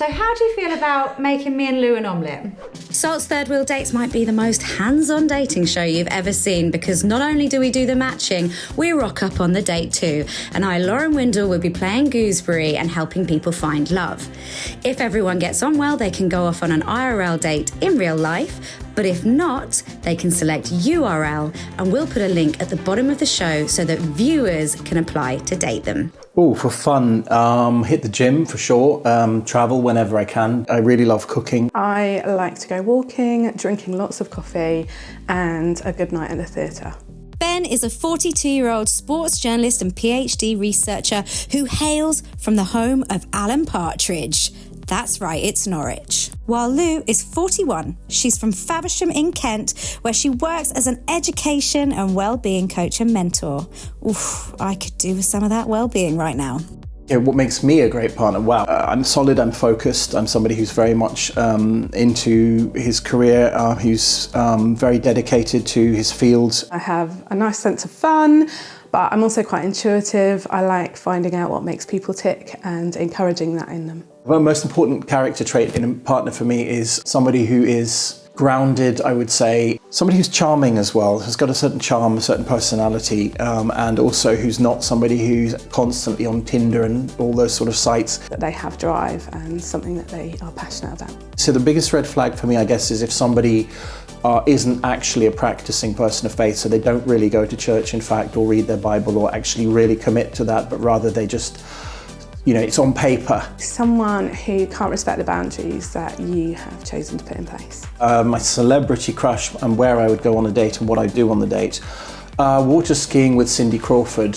So how do you feel about making me and Lou an omelette? Salt's Third Wheel Dates might be the most hands-on dating show you've ever seen, because not only do we do the matching, we rock up on the date too. And I, Lauren Windle, will be playing gooseberry and helping people find love. If everyone gets on well, they can go off on an IRL date in real life. But if not, they can select URL, and we'll put a link at the bottom of the show so that viewers can apply to date them. Oh, for fun, hit the gym for sure, travel whenever I can. I really love cooking. I like to go walking, drinking lots of coffee, and a good night at the theatre. Ben is a 42-year-old sports journalist and PhD researcher who hails from the home of Alan Partridge. That's right, it's Norwich. While Lou is 41, she's from Faversham in Kent, where she works as an education and wellbeing coach and mentor. Oof, I could do with some of that wellbeing right now. Yeah, what makes me a great partner? Wow, I'm solid, I'm focused, I'm somebody who's very much into his career, who's very dedicated to his field. I have a nice sense of fun, but I'm also quite intuitive. I like finding out what makes people tick and encouraging that in them. The most important character trait in a partner for me is somebody who is grounded, I would say, somebody who's charming as well, has got a certain charm, a certain personality, and also who's not somebody who's constantly on Tinder and all those sort of sites. That they have drive and something that they are passionate about. So the biggest red flag for me, I guess, is if somebody isn't actually a practicing person of faith, so they don't really go to church, in fact, or read their Bible, or actually really commit to that, but rather they just, you know, it's on paper. Someone who can't respect the boundaries that you have chosen to put in place. My celebrity crush and where I would go on a date and what I do on the date. Water skiing with Cindy Crawford,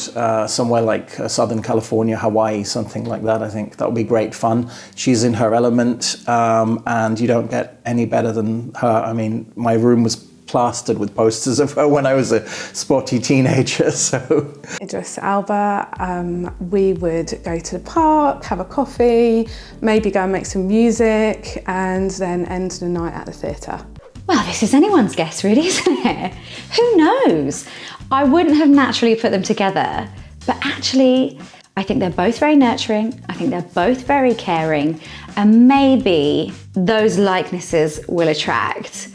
somewhere like Southern California, Hawaii, something like that. I think that would be great fun. She's in her element, and you don't get any better than her. I mean, my room was plastered with posters of her when I was a spotty teenager, so. Idris Elba, we would go to the park, have a coffee, maybe go and make some music, and then end the night at the theatre. Well, this is anyone's guess, really, isn't it? Who knows? I wouldn't have naturally put them together, but actually, I think they're both very nurturing. I think they're both very caring, and maybe those likenesses will attract.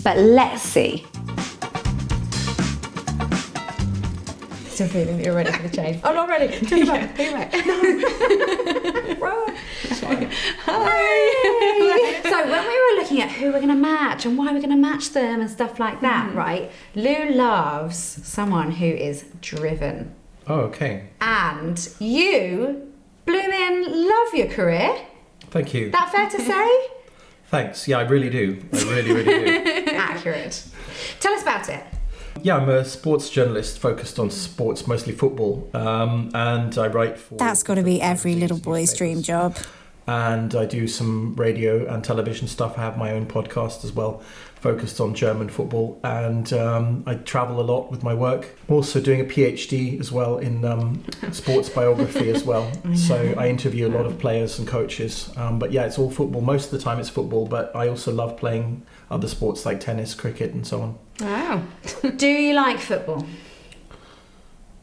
But let's see. Still feeling that you're ready for the change. I'm not ready. Turn it back. Turn it back. No. Hi. So when we were looking at who we're going to match and why we're going to match them and stuff like that, right? Lou loves someone who is driven. Oh, okay. And you, bloomin', love your career. Thank you. That fair to say? Thanks. Yeah, I really do. I really do. Accurate. Tell us about it. Yeah, I'm a sports journalist focused on sports, mostly football, and I write for... That's got to be every little boy's dream job. And I do some radio and television stuff. I have my own podcast as well, focused on German football, and I travel a lot with my work. I'm also doing a PhD as well in sports biography as well. So I interview a lot of players and coaches. But yeah, it's all football. Most of the time it's football, but I also love playing other sports like tennis, cricket, and so on. Wow. Do you like football?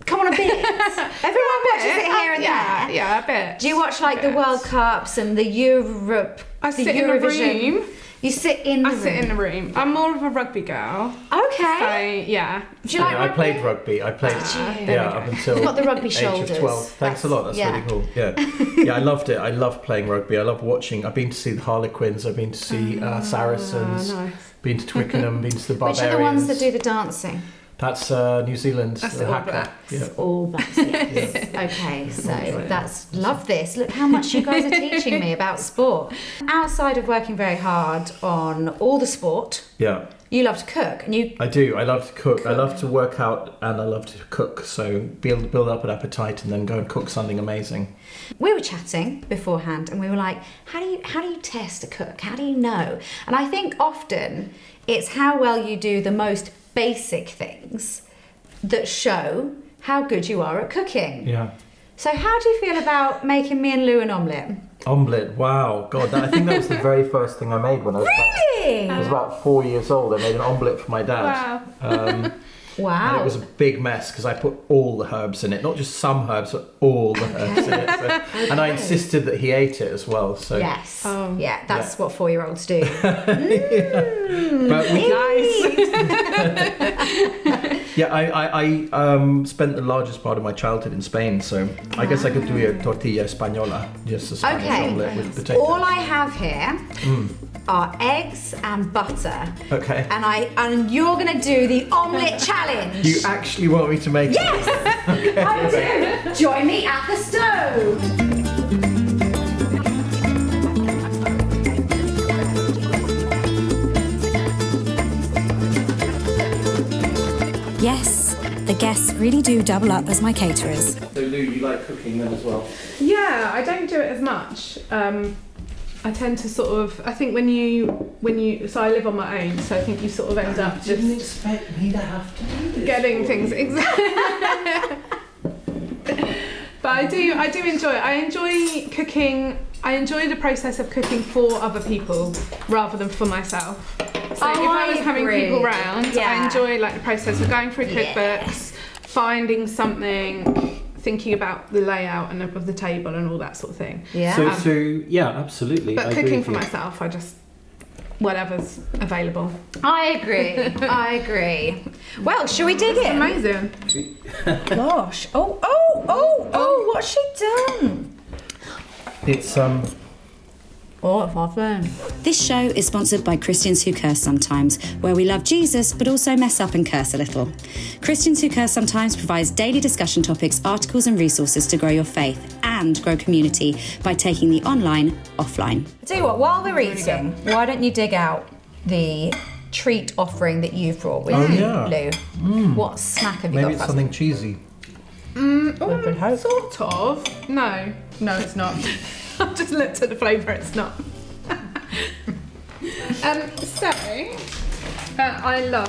Come on, a bit. Everyone watches it here and there. Yeah, a bit. Do you watch like the World Cups and the Europe? I sit Eurovision? in the room. You sit in the I room? sit in the room. I'm more of a rugby girl. Okay. So, yeah. Do you like I rugby? played rugby. I played up until You've got the rugby age shoulders. of 12. Thanks a lot. That's really cool. Yeah, yeah, I loved it. I love playing rugby. I love watching. I've been to see the Harlequins. I've been to see Saracens. Nice. Been to Twickenham. Been to the Barbarians. Which are the ones that do the dancing? That's New Zealand. That's the All Haka. Blacks. Yeah. All Blacks, yes. Okay, so that's, love this. Look how much you guys are teaching me about sport. Outside of working very hard on all the sport, Yeah. you love to cook, and you... I do. I love to cook. I love to work out, and I love to cook. So build up an appetite, and then go and cook something amazing. We were chatting beforehand, and we were like, how do you test a cook? How do you know? And I think often it's how well you do the most basic things that show how good you are at cooking. Yeah. So how do you feel about making me and Lou an omelette? Omelette. Wow. God, I think that was the very first thing I made when I was Really? I was about 4 years old. I made an omelette for my dad. Wow. Wow. And it was a big mess because I put all the herbs in it, not just some herbs, but all the herbs in it. So, and I insisted that he ate it as well. So Yes. Yeah, that's what 4-year-olds do. But we I spent the largest part of my childhood in Spain, so I guess I could do a tortilla española, just a Spanish omelette with potatoes. All I have here are eggs and butter. Okay. And you're gonna do the omelette challenge. You actually want me to make it? Yes, I do. Join me at the stove. Yes, the guests really do double up as my caterers. So Lou, you like cooking then as well? Yeah, I don't do it as much. I tend to sort of, I think when you, so I live on my own, so I think you sort of end up just... didn't expect me to have to do this. Getting things, exactly. But I do enjoy it. I enjoy cooking, I enjoy the process of cooking for other people rather than for myself. So if I was having people round, I enjoy like the process of going through cookbooks, finding something, thinking about the layout and of the table and all that sort of thing. Yeah. So yeah, absolutely. But cooking for myself, I just whatever's available. I agree. Well, shall we dig in? Amazing. Gosh. Oh, what's she done? It's Oh, fun. This show is sponsored by Christians Who Curse Sometimes, where we love Jesus but also mess up and curse a little. Christians Who Curse Sometimes provides daily discussion topics, articles and resources to grow your faith and grow community by taking the online offline. Tell you what, while we're eating, why don't you dig out the treat offering that you've brought with you, Lou? What snack have you got? Maybe it's something cheesy. Sort of. No, it's not. I just looked at the flavour, it's not. I love,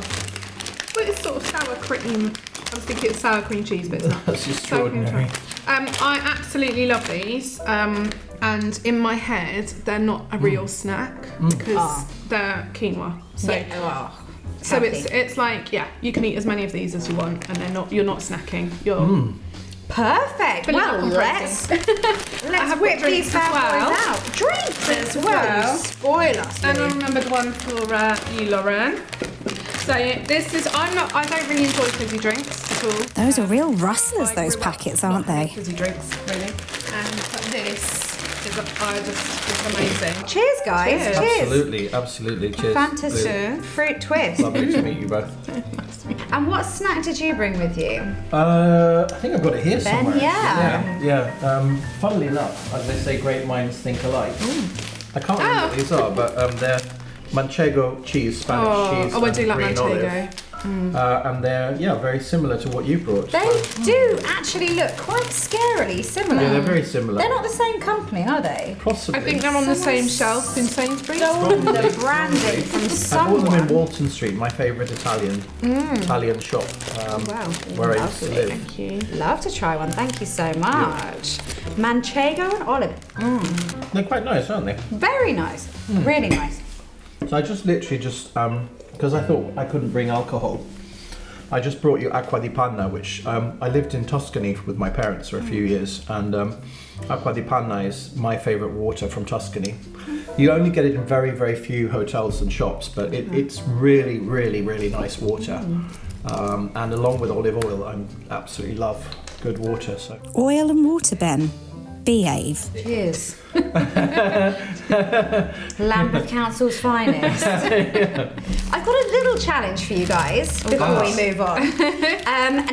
well, it's sort of sour cream. I was thinking it's sour cream cheese, but it's not. That's extraordinary. I absolutely love these, and in my head, they're not a real snack because they're quinoa. So, so it's like, you can eat as many of these as you want, and you're not snacking. You're perfect. Well, let's whip these bad boys out. Drinks as well. Spoil us. And I remembered one for you, Lauren. So this is, I don't really enjoy fizzy drinks at all. Those are real rustlers, those packets, aren't they? Fizzy drinks, really. But this is, it's amazing. Cheers, guys. Cheers. Absolutely. Cheers. Fantastic. Fruit twist. Lovely to meet you both. And what snack did you bring with you? I think I've got it here Ben, somewhere. yeah. Funnily enough, as they say, great minds think alike. I can't remember what these are, but they're Manchego cheese, Spanish cheese. I do like green Manchego. Olive. And they're very similar to what you brought. They do actually look quite scarily similar. Yeah, they're very similar. They're not the same company, are they? Possibly. I think they're on the same shelf in Sainsbury's. They're all the branding from I bought someone. them in Walton Street, my favourite Italian shop, where I used to live. Thank you. Love to try one. Thank you so much. Manchego and olive. They're quite nice, aren't they? Very nice. Really nice. So I just literally because I thought I couldn't bring alcohol, I just brought you acqua di panna, which I lived in Tuscany with my parents for a few years, and acqua di panna is my favourite water from Tuscany. You only get it in very, very few hotels and shops, but it's really, really, really nice water. And along with olive oil, I absolutely love good water. So Oil and water, Ben. Behave. Cheers. Lambeth Council's finest. I've got a little challenge for you guys before we move on.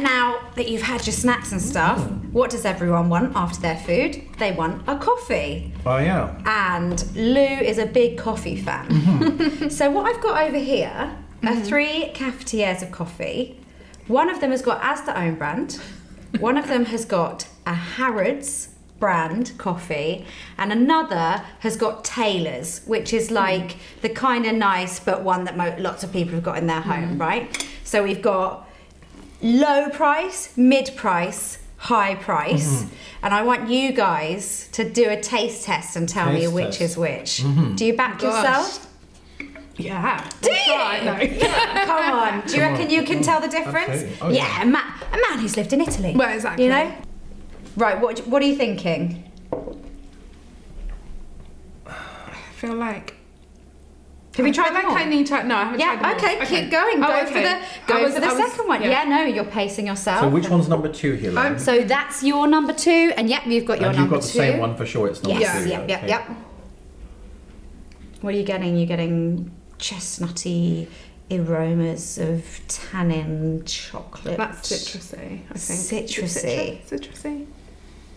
Now that you've had your snacks and stuff, what does everyone want after their food? They want a coffee. Oh yeah. And Lou is a big coffee fan. So what I've got over here are 3 cafetières of coffee. One of them has got Asda own brand. One of them has got a Harrods brand coffee, and another has got Taylor's, which is like the kind of nice but one that lots of people have got in their home, right? So we've got low price, mid price, high price, and I want you guys to do a taste test and tell me which is which. Do you back yourself? Yeah. Do That's you? right, no. Come on. Do you reckon you can tell the difference? Absolutely. Oh, yeah, a man who's lived in Italy. Well, exactly. You know? Right, what are you thinking? I feel like... Have you tried like them all? I need to... No, I haven't tried them all. Okay, keep going. Go for the second one. yeah. Yeah, no, you're pacing yourself. So which one's number 2 here, Lauren? So that's your number 2, and yep, you've got your and number 2. you've got the same one for sure, it's number 2. Yes, yep. Okay. What are you getting? You're getting chestnutty aromas of tannin chocolate. That's citrusy, I think. Citrusy. Citrusy,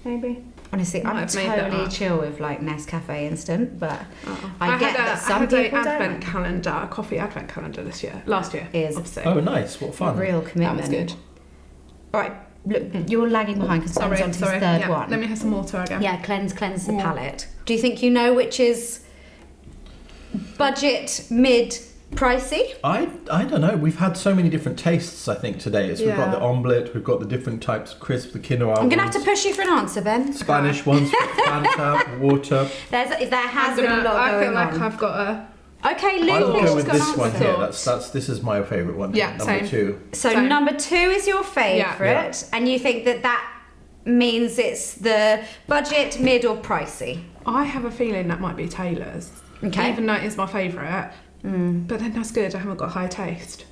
maybe. Honestly, Might I'm have made that totally up. chill with like Nescafe instant, but Oh. I get that some I had people an don't. advent calendar, a coffee advent calendar last year. Is obviously. Oh, nice. What fun. Real commitment. That was good. All right, look, you're lagging behind because someone's on to his third yeah. one. Let me have some water again. Yeah, cleanse the palate. Do you think you know which is budget, mid, pricey? I don't know. We've had so many different tastes, I think, today. We've got Yeah. the omelette, we've got the different types of crisp, the quinoa I'm going to have ones, to push you for an answer, Ben. Spanish ones, Fanta, water. There has been a lot I going feel like on. I've got a... Okay, Lou, I will what's go with got an this one answer? here. This is my favourite one. Yeah, number same. 2. So Same. number 2 is your favourite, and you think that means it's the budget, mid, or pricey? I have a feeling that might be Taylor's. Okay. Even though it is my favourite. But then that's good, I haven't got high taste.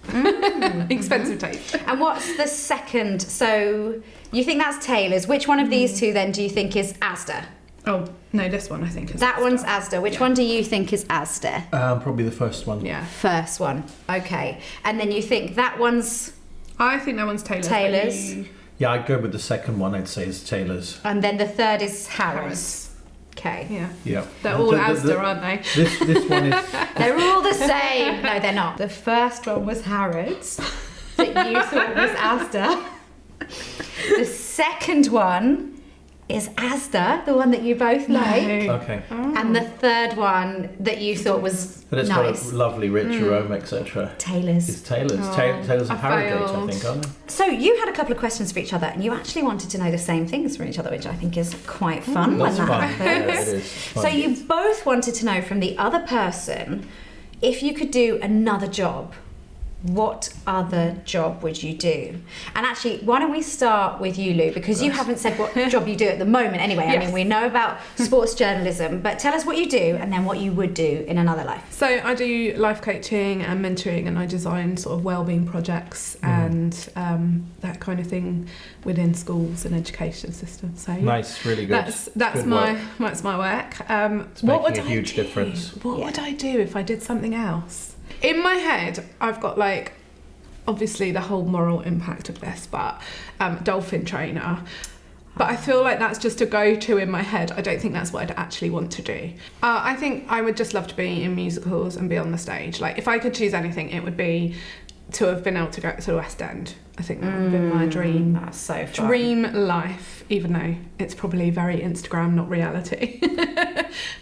Expensive taste. And what's the second? So you think that's Taylor's. Which one of these two then do you think is Asda? Oh, no, this one I think is... That one's Asda. Which one do you think is Asda? Probably the first one. Yeah. First one. Okay. And then you think that one's I think that one's Taylor's. Taylor's. Yeah, I'd go with the second one, I'd say, is Taylor's. And then the third is Harrods. Harrods. Okay. Yeah. Yeah. They're all Asda, aren't they? This one is... They're all the same. No, they're not. The first one was Harrods that you thought was Asda. The second one is Asda, the one that you both like. Okay. And the third one that you thought was But it's nice. got a lovely, rich aroma, etc. Taylor's. It's Taylor's. Oh, Taylor's I and Harrogate, I failed. think, aren't they? So you had a couple of questions for each other, and you actually wanted to know the same things from each other, which I think is quite fun when That's that fun. happens. Yeah, it is. It's fun. So you both wanted to know from the other person if you could do another job. What other job would you do? And actually, why don't we start with you, Lou, because you haven't said what job you do at the moment anyway. I Yes. mean, we know about sports journalism, but tell us what you do and then what you would do in another life. So I do life coaching and mentoring, and I design sort of wellbeing projects and that kind of thing within schools and education systems. So Nice, really good. That's Good my work. that's my work. It's What making would a huge I do? difference. What would I do if I did something else? In my head, I've got like obviously the whole moral impact of this, but dolphin trainer. But I feel like that's just a go-to in my head. I don't think that's what I'd actually want to do. I think I would just love to be in musicals and be on the stage. Like if I could choose anything, it would be to have been able to go to the West End. I think that would have been my dream. That's so fun. Dream life, even though it's probably very Instagram, not reality.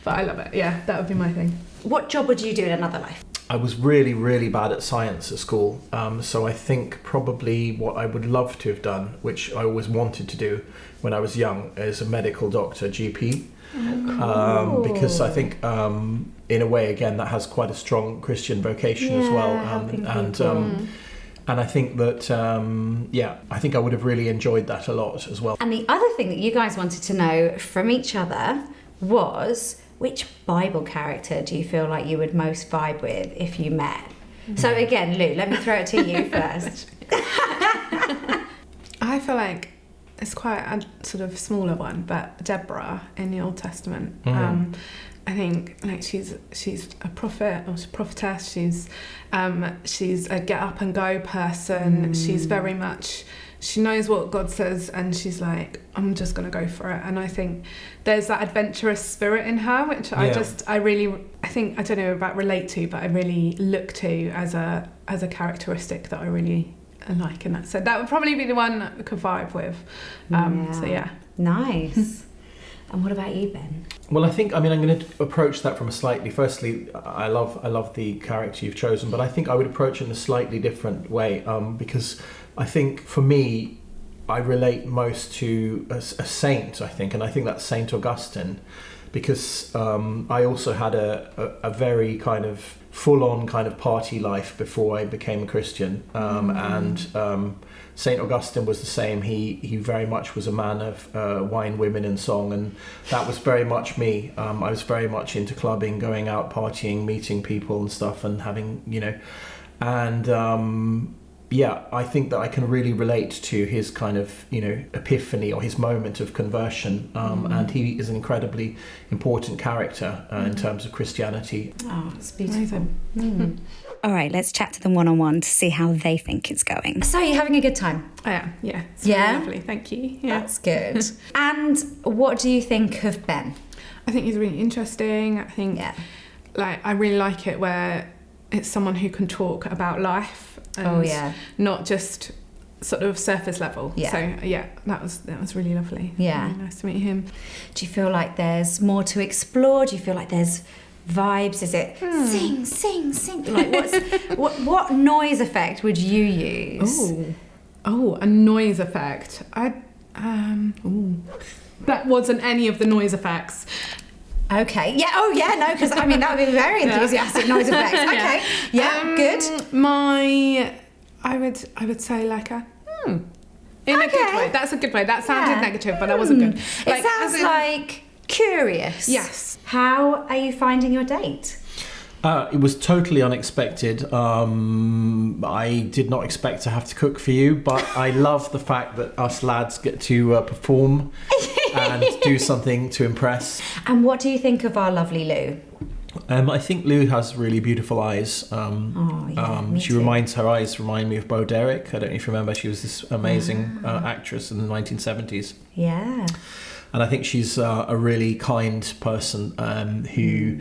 But I love it. Yeah, that would be my thing. What job would you do in another life? I was really, really bad at science at school. So I think probably what I would love to have done, which I always wanted to do when I was young, is a medical doctor, GP. Because I think in a way, again, that has quite a strong Christian vocation as well. helping And people. and I think that, I think I would have really enjoyed that a lot as well. And the other thing that you guys wanted to know from each other was, which Bible character do you feel like you would most vibe with if you met? So again, Lou, let me throw it to you first. I feel like it's quite a sort of smaller one, but Deborah in the Old Testament. I think like she's a prophet or she's a prophetess. She's a get up and go person. She's very much, she knows what God says, and she's like, I'm just gonna go for it. And I think there's that adventurous spirit in her, which I think I don't know about relate to, but I really look to as a characteristic that I really like in that. So that would probably be the one that I could vibe with. So yeah. Nice. And what about you, Ben? Well, I think, I'm going to approach that from a slightly, firstly, I love the character you've chosen, but I think I would approach it in a slightly different way, because I think for me, I relate most to a saint, I think, and I think that's Saint Augustine, because I also had a very kind of full-on kind of party life before I became a Christian, and St. Augustine was the same. He very much was a man of wine, women and song, and that was very much me. I was very much into clubbing, going out, partying, meeting people and stuff, and having, and I think that I can really relate to his kind of, epiphany or his moment of conversion, and he is an incredibly important character in terms of Christianity. Oh, it's beautiful. All right, let's chat to them one-on-one to see how they think it's going. So, you're having a good time? I am, yeah. It's really lovely, thank you. Yeah. That's good. And what do you think of Ben? I think he's really interesting. I think, I really like it where it's someone who can talk about life and not just sort of surface level. Yeah. So, that was really lovely. Yeah. Really nice to meet him. Do you feel like there's more to explore? Do you feel like there's vibes? Is it sing? Like what noise effect would you use? Oh, a noise effect. That wasn't any of the noise effects. Okay. Yeah. Oh, yeah. No, because that would be very enthusiastic noise effects. Okay. Yeah. Good. I would say like a in a good way. That's a good way. That sounded negative, but that wasn't good. It sounds like curious. Yes. How are you finding your date? It was totally unexpected. I did not expect to have to cook for you, but I love the fact that us lads get to perform and do something to impress. And what do you think of our lovely Lou? I think Lou has really beautiful eyes. Her eyes remind me of Bo Derek. I don't know if you remember, she was this amazing actress in the 1970s. Yeah. And I think she's a really kind person who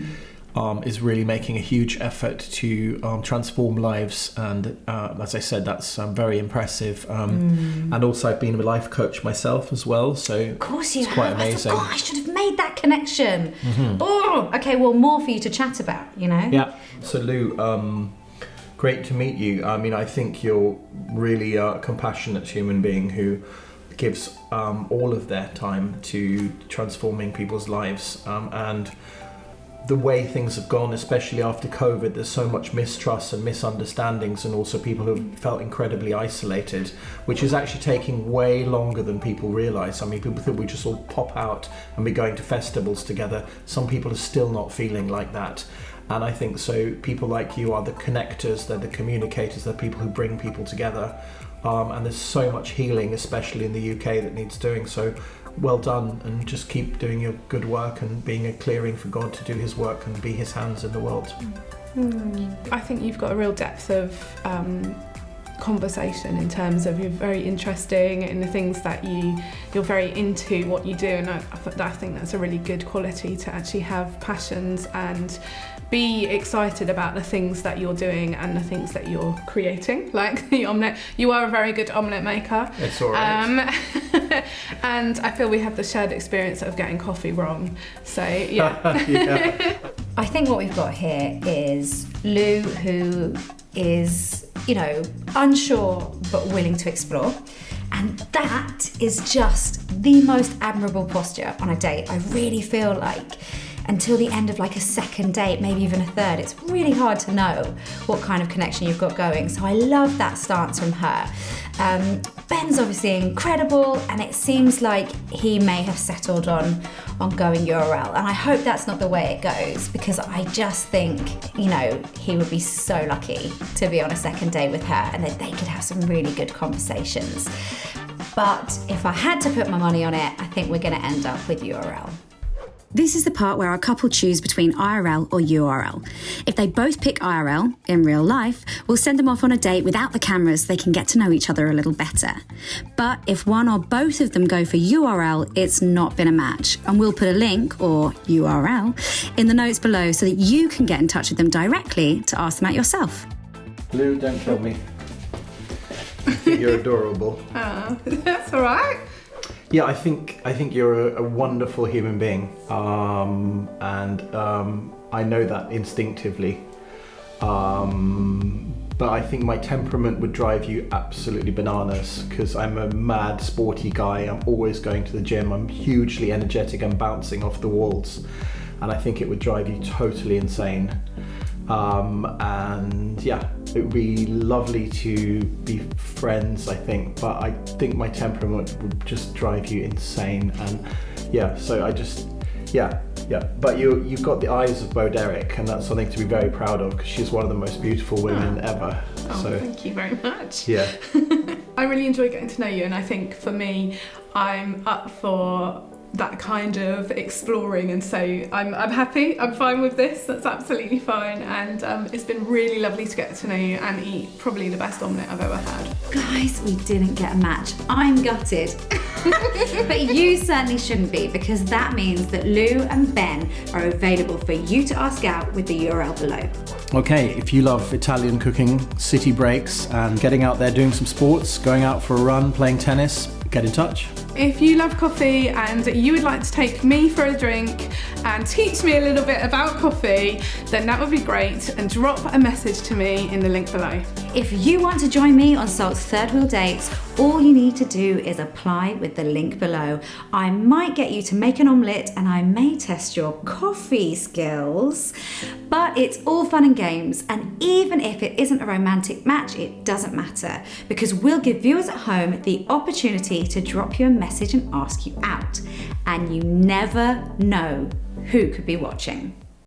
is really making a huge effort to transform lives. And as I said, that's very impressive. And also I've been a life coach myself as well. So of course you it's quite amazing. I should have made that connection. Oh, okay, well, more for you to chat about, Yeah. So Lou, great to meet you. I think you're really a compassionate human being who gives all of their time to transforming people's lives, and the way things have gone, especially after COVID, there's so much mistrust and misunderstandings, and also people who've felt incredibly isolated, which is actually taking way longer than people realise. People think we just all pop out and be going to festivals together. Some people are still not feeling like that. And I think so people like you are the connectors, they're the communicators, they're people who bring people together. And there's so much healing, especially in the UK, that needs doing. So well done, and just keep doing your good work and being a clearing for God to do his work and be his hands in the world. I think you've got a real depth of conversation in terms of you're very interesting in the things that you're very into what you do, and I think that's a really good quality, to actually have passions and be excited about the things that you're doing and the things that you're creating, like the omelette. You are a very good omelette maker. It's all right. And I feel we have the shared experience of getting coffee wrong. So, yeah. Yeah. I think what we've got here is Lou, who is, unsure but willing to explore. And that is just the most admirable posture on a date. I really feel like until the end of like a second date, maybe even a third, it's really hard to know what kind of connection you've got going. So I love that stance from her. Ben's obviously incredible, and it seems like he may have settled on going URL. And I hope that's not the way it goes, because I just think, he would be so lucky to be on a second date with her, and that they could have some really good conversations. But if I had to put my money on it, I think we're going to end up with URL. This is the part where our couple choose between IRL or URL. If they both pick IRL, in real life, we'll send them off on a date without the cameras so they can get to know each other a little better. But if one or both of them go for URL, it's not been a match. And we'll put a link, or URL, in the notes below so that you can get in touch with them directly to ask them out yourself. Lou, don't kill me. I think you're adorable. Oh, that's all right. Yeah, I think you're a wonderful human being, and I know that instinctively. but I think my temperament would drive you absolutely bananas, because I'm a mad sporty guy. I'm always going to the gym. I'm hugely energetic. I'm bouncing off the walls, and I think it would drive you totally insane. And yeah, it would be lovely to be friends, I think, but I think my temperament would just drive you insane. And yeah, so I just, yeah. But you've got the eyes of Bo Derek, and that's something to be very proud of, because she's one of the most beautiful women ever. Oh, so thank you very much. Yeah. I really enjoy getting to know you, and I think for me, I'm up for that kind of exploring, and so I'm happy, I'm fine with this, that's absolutely fine, and it's been really lovely to get to know you and eat probably the best omelette I've ever had. Guys, we didn't get a match. I'm gutted. But you certainly shouldn't be, because that means that Lou and Ben are available for you to ask out with the URL below. Okay, if you love Italian cooking, city breaks, and getting out there doing some sports, going out for a run, playing tennis, get in touch. If you love coffee and you would like to take me for a drink and teach me a little bit about coffee, then that would be great, and drop a message to me in the link below. If you want to join me on Salt's Third Wheel Dates, all you need to do is apply with the link below. I might get you to make an omelette, and I may test your coffee skills, but it's all fun and games, and even if it isn't a romantic match, it doesn't matter, because we'll give viewers at home the opportunity to drop you a message and ask you out, and you never know who could be watching.